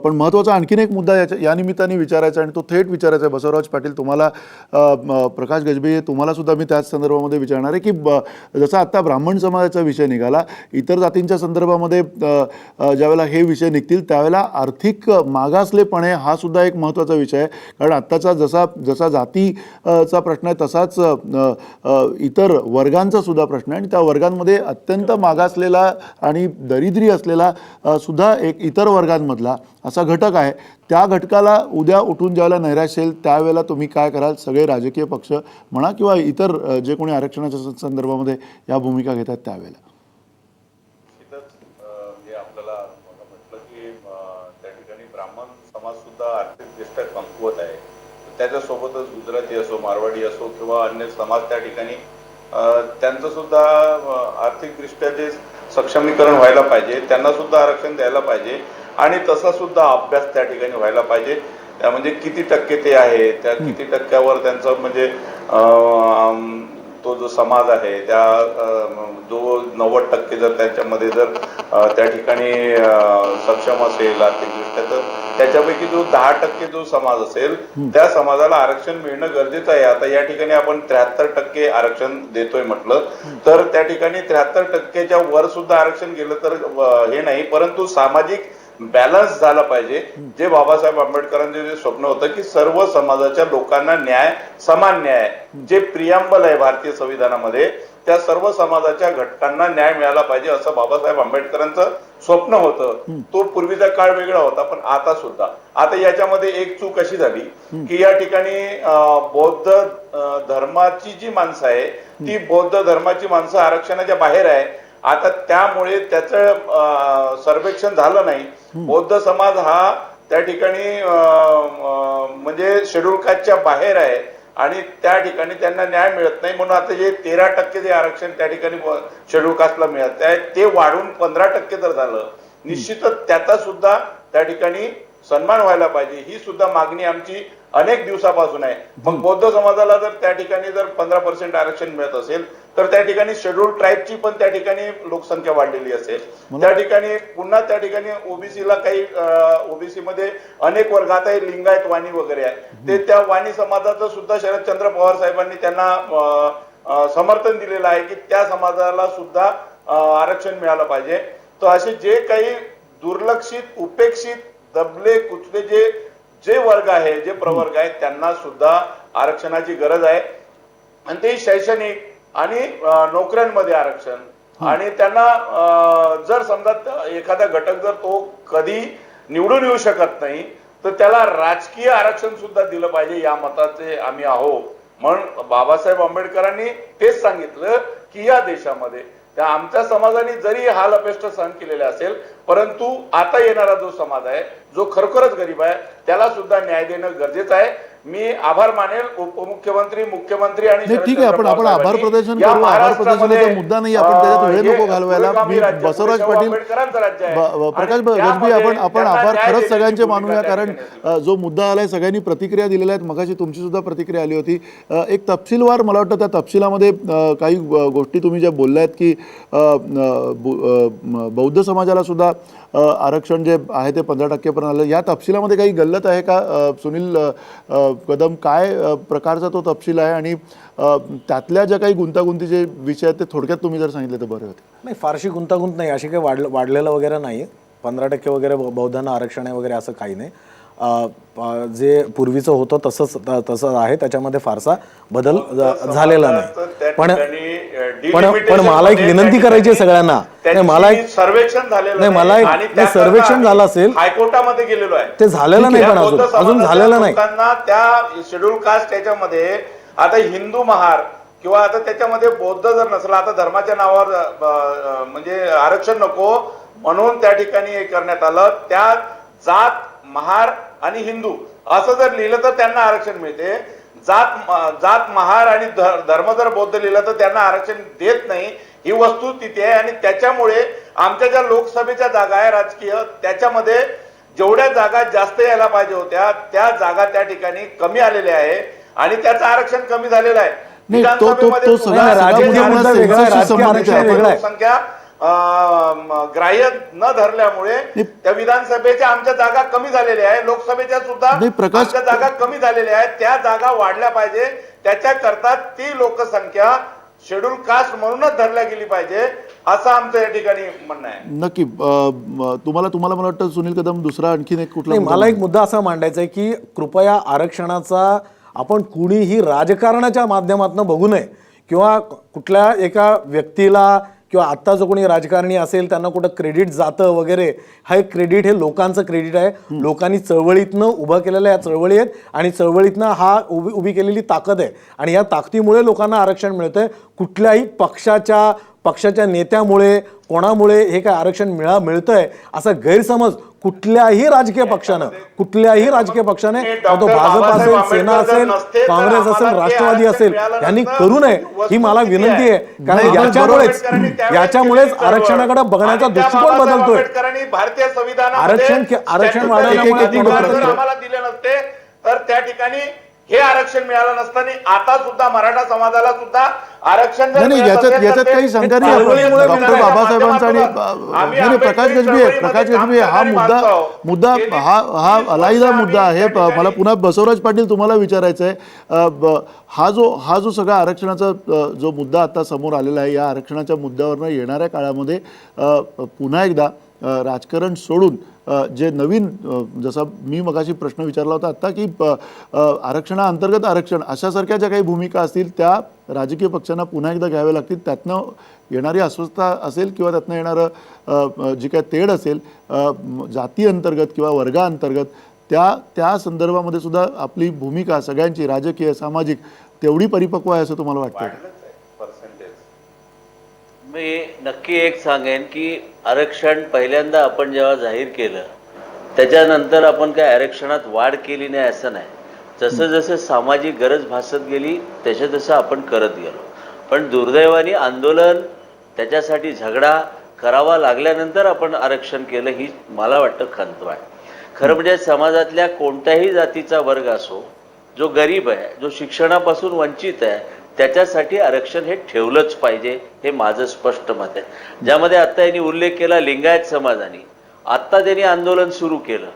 पण महत्त्वाचा आणखीन एक मुद्दा या निमित्ताने विचारायचा आणि तो थेट विचारायचा आहे बसवराज पाटील तुम्हाला, प्रकाश गजबे तुम्हाला सुद्धा मी त्याच संदर्भामध्ये विचारणार आहे की जसा आत्ता ब्राह्मण समाजाचा विषय निघाला, इतर जातींच्या संदर्भामध्ये ज्यावेळेला हे विषय निघतील त्यावेळेला आर्थिक मागासलेपणे हा सुद्धा एक महत्त्वाचा विषय आहे. कारण आत्ताचा जसा जातीचा प्रश्न आहे तसाच इतर वर्गांचा सुद्धा प्रश्न आहे आणि त्या वर्गांमध्ये अत्यंत मागासलेला आणि दरिद्री असलेला सुद्धा एक इतर वर्गांमधला असा घटक आहे. त्या घटकाला उद्या उठून ज्यावेळेला नैराश्य येईल त्यावेळेला तुम्ही काय कराल? सगळे राजकीय पक्ष म्हणा किंवा इतर जे कोणी आरक्षणाच्या संदर्भामध्ये या भूमिका घेतात त्यावेळेला आपल्याला म्हटलं की त्या ठिकाणी ब्राह्मण समाज सुद्धा आर्थिकदृष्ट्या कमकुवत आहे. त्याच्यासोबतच गुजराती असो, मारवाडी असो किंवा अन्य समाज त्या ठिकाणी त्यांचं सुद्धा आर्थिकदृष्ट्या जे सक्षमीकरण व्हायला पाहिजे, त्यांना सुद्धा आरक्षण द्यायला पाहिजे आणि तसा सुद्धा अभ्यास त्या ठिकाणी व्हायला पाहिजे. म्हणजे किती टक्के ते आहे, त्या किती टक्क्यावर त्यांचं म्हणजे तो जो समाज आहे त्या जो 90% जर त्याच्यामध्ये जर त्या ठिकाणी सक्षम असेल आर्थिकदृष्ट्या, तर त्याच्यापैकी जो 10% जो समाज असेल त्या समाजाला आरक्षण मिळणं गरजेचं आहे. आता या ठिकाणी आपण 73% आरक्षण देतोय म्हटलं तर त्या ठिकाणी 73%च्या वर सुद्धा आरक्षण गेलं तर हे नाही, परंतु सामाजिक बॅलन्स झाला पाहिजे. जे बाबासाहेब आंबेडकरांचे जे स्वप्न होतं की सर्व समाजाच्या लोकांना न्याय, समान न्याय, जे प्रियांबल आहे भारतीय संविधानामध्ये, त्या सर्व समाजाच्या घटकांना न्याय मिळाला पाहिजे असं बाबासाहेब आंबेडकरांचं स्वप्न होतं. तो पूर्वीचा काळ वेगळा होता, पण आता सुद्धा आता याच्यामध्ये एक चूक अशी झाली की या ठिकाणी बौद्ध धर्माची जी माणसं आहे ती बौद्ध धर्माची माणसं आरक्षणाच्या बाहेर आहे. आता त्यामुळे त्याचं सर्वेक्षण झालं नाही. बौद्ध समाज हा त्या ठिकाणी म्हणजे शेड्यूल कास्टच्या बाहेर आहे आणि त्या ठिकाणी त्यांना न्याय मिळत नाही. म्हणून आता जे 13% जे आरक्षण त्या ठिकाणी शेड्यूल कास्टला मिळत आहे ते वाढून 15% जर झालं, निश्चितच त्याचा सुद्धा त्या ठिकाणी सन्मान व्हायला पाहिजे. ही सुद्धा मागणी आमची अनेक दिवसापासून आहे. मग बौद्ध समाजाला जर त्या ठिकाणी जर 15% आरक्षण मिळत असेल तर त्या ठिकाणी शेड्यूल ट्राईबची पण त्या ठिकाणी लोकसंख्या वाढलेली असेल. त्या ठिकाणी पुन्हा त्या ठिकाणी ओबीसीला काही ओबीसी मध्ये अनेक वर्गात आहे, लिंगायत, वाणी वगैरे आहे, ते त्या वाणी समाजाचं सुद्धा शरदचंद्र पवार साहेबांनी त्यांना समर्थन दिलेलं आहे की त्या समाजाला सुद्धा आरक्षण मिळालं पाहिजे. तर असे जे काही दुर्लक्षित, उपेक्षित, दबले कुचले जे वर्ग आहे, जे प्रवर्ग आहेत, त्यांना सुद्धा आरक्षणाची गरज आहे. आणि ते शैक्षणिक आणि नोकऱ्यांमध्ये आरक्षण, आणि त्यांना जर समजा एखादा घटक जर तो कधी निवडून येऊ शकत नाही तर त्याला राजकीय आरक्षण सुद्धा दिलं पाहिजे, या मताचे आम्ही आहोत. म्हणून बाबासाहेब आंबेडकरांनी तेच सांगितलं की या देशामध्ये त्या आमच्या समाजाने जरी हाल अपेष्ट सहन केलेले असेल, परंतु आता येणारा जो समाज आहे जो खरोखरच गरीब आहे त्याला सुद्धा न्याय देणं गरजेचं आहे. मी आभार मानेल उपमुख्यमंत्री, मुख्यमंत्री आणि ठीक आहे, आपण आभार प्रदर्शन करू. आभार प्रदर्शनाचा मुद्दा नाही, आपण त्याच्यात वेळ नको घालवायला. मी बसवराज पाटील, प्रकाश गजबी, आपण आभार खरंच सगळ्यांचे मानूया, कारण जो मुद्दा आलाय सगळ्यांनी प्रतिक्रिया दिलेल्या आहेत. मगाशी तुमची सुद्धा प्रतिक्रिया आली होती. एक तपशीलवार, मला वाटतं त्या तपशिलामध्ये काही गोष्टी तुम्ही ज्या बोलल्यात की बौद्ध समाजाला सुद्धा आरक्षण जे आहे ते 15% पर्यंत आलं, या तपशिलामध्ये काही गल्लत आहे का? सुनील कदम, काय प्रकारचा तो तपशील आहे आणि त्यातल्या ज्या काही गुंतागुंतीचे विषय आहेत ते थोडक्यात तुम्ही जर सांगितले तर बरे होते. नाही, फारशी गुंतागुंत नाही, अशी काही वाढलेलं वगैरे नाही. 15% वगैरे बौद्धांना आरक्षण आहे वगैरे असं काही नाही. जे पूर्वीचं होतं तसं आहे, त्याच्यामध्ये फारसा बदल झालेला नाही. पण मला एक विनंती करायची आहे सगळ्यांना, मला एक सर्वेक्षण झालेलं नाही, मला एक सर्वेक्षण झालं असेल, हायकोर्टामध्ये गेलेलो आहे, ते झालेलं नाही, पण अजून झालेलं नाही. त्या शेड्यूल कास्ट त्याच्यामध्ये आता हिंदू महार किंवा आता त्याच्यामध्ये बौद्ध जर नसला, आता धर्माच्या नावावर म्हणजे आरक्षण नको म्हणून त्या ठिकाणी हे करण्यात आलं. त्या जात, महार आणि हिंदू असं जर लिहिलं तर त्यांना आरक्षण मिळते. जात, महार आणि धर्म जर बौद्ध लिहिलं तर त्यांना आरक्षण देत नाही. ही वस्तू तिथे आहे आणि त्याच्यामुळे आमच्या ज्या लोकसभेच्या जागा आहे राजकीय, त्याच्यामध्ये जेवढ्या जागा जास्त यायला पाहिजे होत्या त्या जागा त्या ठिकाणी कमी आलेल्या आहे आणि त्याचं आरक्षण कमी झालेलं आहे. संख्या ग्राह्य न धरल्यामुळे त्या विधानसभेच्या आमच्या जागा कमी झालेल्या आहे, लोकसभेच्या सुद्धा नाही, प्रकाश- आमच्या जागा कमी झालेल्या आहेत. त्या जागा वाढल्या पाहिजे, त्याच्याकरता ती लोकसंख्या शेड्यूल कास्ट म्हणूनच धरल्या गेली पाहिजे असं आमचं या ठिकाणी म्हणणं आहे. नक्की तुम्हाला मला वाटतं सुनील कदम दुसरा आणखीन एक कुठला नाही, मला एक मुद्दा असा मांडायचा आहे की कृपया आरक्षणाचा आपण कुणीही राजकारणाच्या माध्यमातून बघू नये किंवा कुठल्या एका व्यक्तीला किंवा आत्ता जो कोणी राजकारणी असेल त्यांना कुठं क्रेडिट जातं वगैरे, हा एक क्रेडिट हे लोकांचं क्रेडिट आहे. लोकांनी चळवळीतनं उभं केलेल्या या चळवळी आहेत आणि चळवळीतनं हा उभी केलेली ताकद आहे आणि या ताकदीमुळे लोकांना आरक्षण मिळतंय. कुठल्याही पक्षाच्या नेत्यामुळे कोणामुळे हे काय आरक्षण मिळतंय असा गैरसमज कुठल्याही राजकीय पक्षाने तो भाजप असेल, सेना असेल, काँग्रेस असेल, राष्ट्रवादी असेल यांनी करू नये ही मला विनंती आहे. कारण याच्यामुळेच आरक्षणाकडे बघण्याचा दृष्टिकोन बदलतोय. भारतीय आरक्षण वाढवण्यामुळे आम्हाला दिले नसते तर त्या ठिकाणी हे आरक्षण मिळालं नसताना आता सुद्धा मराठा समाजाला सुद्धा आरक्षण नाही, याच्यात काही शंका नाही. डॉक्टर बाबासाहेबांचा आणि प्रकाश गजबी हा मुद्दा हा अलाहिदा मुद्दा आहे. मला पुन्हा बसवराज पाटील तुम्हाला विचारायचं आहे, हा जो सगळा आरक्षणाचा जो मुद्दा आता समोर आलेला आहे, या आरक्षणाच्या मुद्द्यावरनं येणाऱ्या काळामध्ये पुन्हा एकदा राजकारण सोडून जे नवीन, जसा मी मगाशी प्रश्न विचारला होता आत्ता की आरक्षणाअंतर्गत आरक्षण अशासारख्या ज्या काही भूमिका असतील त्या राजकीय पक्षांना पुन्हा एकदा घ्याव्या लागतील. त्यातनं येणारी अस्वस्थता असेल किंवा त्यातनं येणारं जी काय तेढ असेल जाती अंतर्गत किंवा वर्गाअंतर्गत, त्या संदर्भामध्ये सुद्धा आपली भूमिका सगळ्यांची राजकीय सामाजिक तेवढी परिपक्व आहे असं तुम्हाला वाटतं? मी नक्की एक सांगेन की आरक्षण पहिल्यांदा आपण जेव्हा जाहीर केलं त्याच्यानंतर आपण काय आरक्षणात वाढ केली नाही असं नाही. जसं जसं सामाजिक गरज भासत गेली तसं आपण करत गेलो. पण दुर्दैवाने आंदोलन त्याच्यासाठी झगडा करावा लागल्यानंतर आपण आरक्षण केलं ही मला वाटतं खंत आहे. खरं म्हणजे समाजातल्या कोणत्याही जातीचा वर्ग असो, जो गरीब आहे, जो शिक्षणापासून वंचित आहे, त्याच्यासाठी आरक्षण हे ठेवलंच पाहिजे हे माझं स्पष्ट मत आहे. ज्यामध्ये आता यांनी उल्लेख केला लिंगायत समाजाने, आत्ता त्यांनी आंदोलन सुरू केलं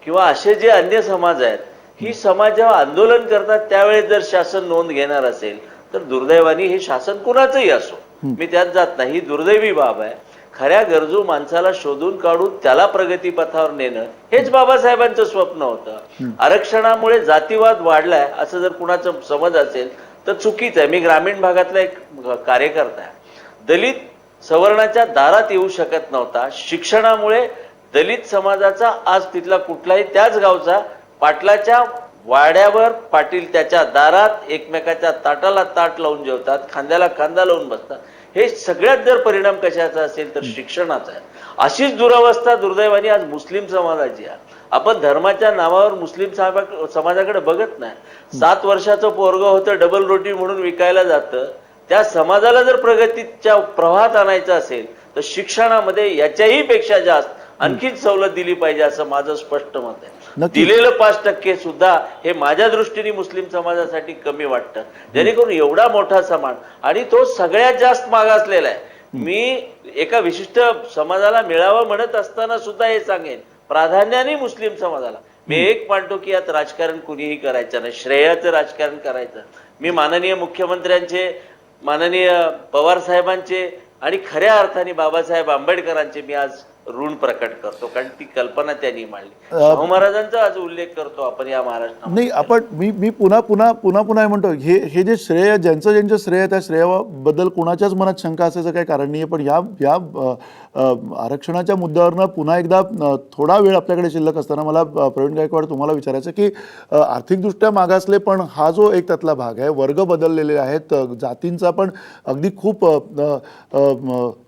किंवा असे जे अन्य समाज आहेत, ही समाज जेव्हा आंदोलन करतात त्यावेळेस जर शासन नोंद घेणार असेल तर दुर्दैवाने हे शासन कुणाचंही असो, मी त्यात जात नाही, ही दुर्दैवी बाब आहे. खऱ्या गरजू माणसाला शोधून काढून त्याला प्रगतीपथावर नेणं हेच बाबासाहेबांचं स्वप्न होतं. आरक्षणामुळे जातीवाद वाढलाय असं जर कुणाचं समज असेल तर चुकीचं आहे. मी ग्रामीण भागातला एक कार्यकर्ता आहे. दलित सवर्णाच्या दारात येऊ शकत नव्हता. शिक्षणामुळे दलित समाजाचा आज तिथला कुठलाही त्याच गावचा पाटलाच्या वाड्यावर पाटील त्याच्या दारात एकमेकाच्या ताटाला ताट लावून जेवतात, खांद्याला खांदा लावून बसतात. हे सगळ्यात जर परिणाम कशाचा असेल तर शिक्षणाचा आहे. अशीच दुरावस्था दुर्दैवाने आज मुस्लिम समाजाची आहे. आपण धर्माच्या नावावर मुस्लिम समाजाकडे बघत नाही. 7 वर्षाचं पोरगं होतं डबल रोटी म्हणून विकायला जातं. त्या समाजाला जर प्रगतीच्या प्रवाहात आणायचं असेल तर शिक्षणामध्ये याच्याही पेक्षा जास्त आणखीन सवलत दिली पाहिजे असं माझं स्पष्ट मत आहे. दिलेलं 5% सुद्धा हे माझ्या दृष्टीने मुस्लिम समाजासाठी कमी वाटतं. जेणेकरून एवढा मोठा समाज आणि तो सगळ्यात जास्त मागासलेला आहे. मी एका विशिष्ट समाजाला मिळावा म्हणत असताना सुद्धा हे सांगेन प्राधान्याने मुस्लिम समाजाला. मी एक मानतो की यात राजकारण कुणीही करायचं नाही, श्रेयाचं राजकारण करायचं. मी माननीय मुख्यमंत्र्यांचे, माननीय पवार साहेबांचे आणि खऱ्या अर्थाने बाबासाहेब आंबेडकरांचे मी आज ऋण प्रकट करतो, कारण ती कल्पना त्यांनी मांडली. शाहू महाराजांचा आज उल्लेख करतो आपण या महाराष्ट्रात. नाही, आपण मी पुन्हा म्हणतो हे जे श्रेय ज्यांचं श्रेय त्या श्रेयाबद्दल कुणाच्याच मनात शंका असायचं काही कारण नाही. पण या आरक्षणाच्या मुद्द्यावरनं पुन्हा एकदा थोडा वेळ आपल्याकडे शिल्लक असताना मला प्रवीण गायकवाड तुम्हाला विचारायचं की आर्थिकदृष्ट्या मागासले पण हा जो एक त्यातला भाग आहे, वर्ग बदललेले आहेत, जातींचा पण अगदी खूप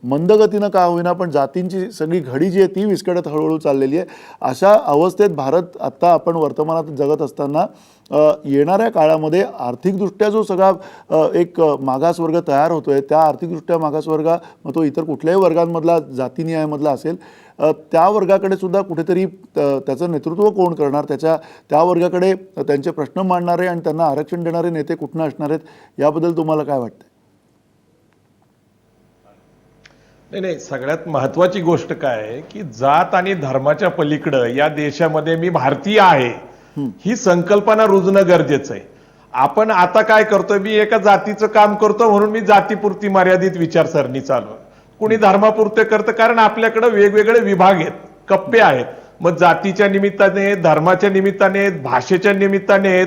मंदगतीनं का होईना पण जातींची सगळी घडी जी आहे ती विस्कटत हळूहळू चाललेली आहे. अशा अवस्थेत भारत आत्ता आपण वर्तमानात जगत असताना येणाऱ्या काळामध्ये आर्थिकदृष्ट्या जो सगळा एक मागासवर्ग तयार होतोय, त्या आर्थिकदृष्ट्या मागासवर्ग मग तो इतर कुठल्याही वर्गांमधला जातीन्यायामधला असेल, त्या वर्गाकडे सुद्धा कुठेतरी त्याचं नेतृत्व कोण करणार, त्या वर्गाकडे त्यांचे प्रश्न मांडणारे आणि त्यांना आरक्षण देणारे नेते कुठनं असणार आहेत, याबद्दल तुम्हाला काय वाटतं? नाही, सगळ्यात महत्वाची गोष्ट काय आहे की जात आणि धर्माच्या पलीकडं या देशामध्ये मी भारतीय आहे ही संकल्पना रुजणं गरजेचं आहे. आपण आता काय करतोय, मी एका जातीचं काम करतो म्हणून मी जातीपुरती मर्यादित विचारसरणी चालू, कुणी धर्मापुरते करतं, कारण आपल्याकडे वेगवेगळे विभाग आहेत, कप्पे आहेत. मग जातीच्या निमित्ताने, धर्माच्या निमित्ताने, भाषेच्या निमित्ताने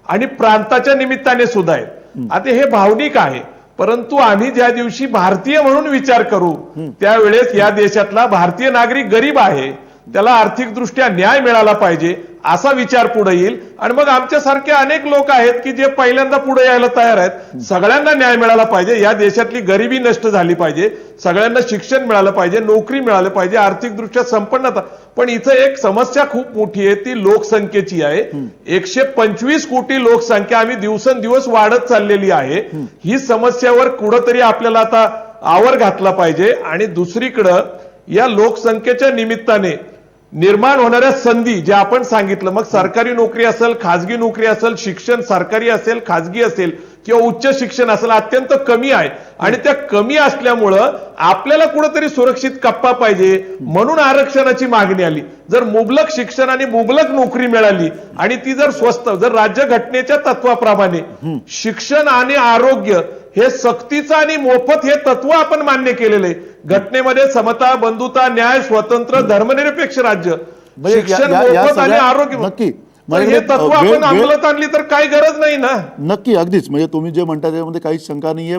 आणि प्रांताच्या निमित्ताने सुद्धा आहेत. आता हे भावनिक आहे, परंतु आम्ही ज्या दिवशी भारतीय म्हणून विचार करू त्यावेळेस या देशातला भारतीय नागरिक गरीब आहे, त्याला आर्थिकदृष्ट्या न्याय मिळाला पाहिजे असा विचार पुढे येईल. आणि मग आमच्यासारखे अनेक लोक आहेत की जे पहिल्यांदा पुढे यायला तयार आहेत. सगळ्यांना न्याय मिळाला पाहिजे, या देशातली गरिबी नष्ट झाली पाहिजे, सगळ्यांना शिक्षण मिळालं पाहिजे, नोकरी मिळाली पाहिजे, आर्थिकदृष्ट्या संपन्नता. पण इथं एक समस्या खूप मोठी आहे, ती लोकसंख्येची आहे. 125 कोटी लोकसंख्या आम्ही दिवसेंदिवस वाढत चाललेली आहे. ही समस्यावर कुठंतरी आपल्याला आता आवर घातला पाहिजे. आणि दुसरीकडं या लोकसंख्येच्या निमित्ताने निर्माण होणाऱ्या संधी ज्या आपण सांगितलं, मग सरकारी नोकरी असेल, खाजगी नोकरी असेल, शिक्षण सरकारी असेल, खाजगी असेल किंवा उच्च शिक्षण असेल, अत्यंत कमी आहे. आणि त्या कमी असल्यामुळं आपल्याला कुठेतरी सुरक्षित कप्पा पाहिजे, म्हणून आरक्षणाची मागणी आली. जर मुबलक शिक्षण आणि मुबलक नोकरी मिळाली आणि ती जर स्वस्त, जर राज्यघटनेच्या तत्वाप्रमाणे शिक्षण आणि आरोग्य हे सक्तीचं आणि मोफत हे तत्व आपण मान्य केलेलं आहे. घटनेमध्ये समता, बंधुता, न्याय, स्वतंत्र, धर्मनिरपेक्ष राज्य, म्हणजे शिक्षण या मोफत आणि सगळ्या- आरोग्य, नक्की. तर हे तत्व आपण अंमलात आणली तर काही गरज नाही ना. नक्की, अगदीच. म्हणजे तुम्ही जे म्हणता त्यामध्ये काहीच शंका नाहीये.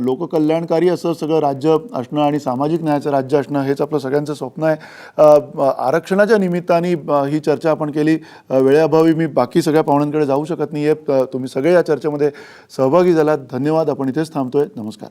लोककल्याणकारी असं सगळं राज्य असणं आणि सामाजिक न्यायाचं राज्य असणं हेच आपलं सगळ्यांचं स्वप्न आहे. आरक्षणाच्या निमित्ताने ही चर्चा आपण केली. वेळेअभावी मी बाकी सगळ्या पाहुण्यांकडे जाऊ शकत नाहीये. तुम्ही सगळे या चर्चेमध्ये सहभागी झालात, धन्यवाद. आपण इथेच थांबतोय. नमस्कार.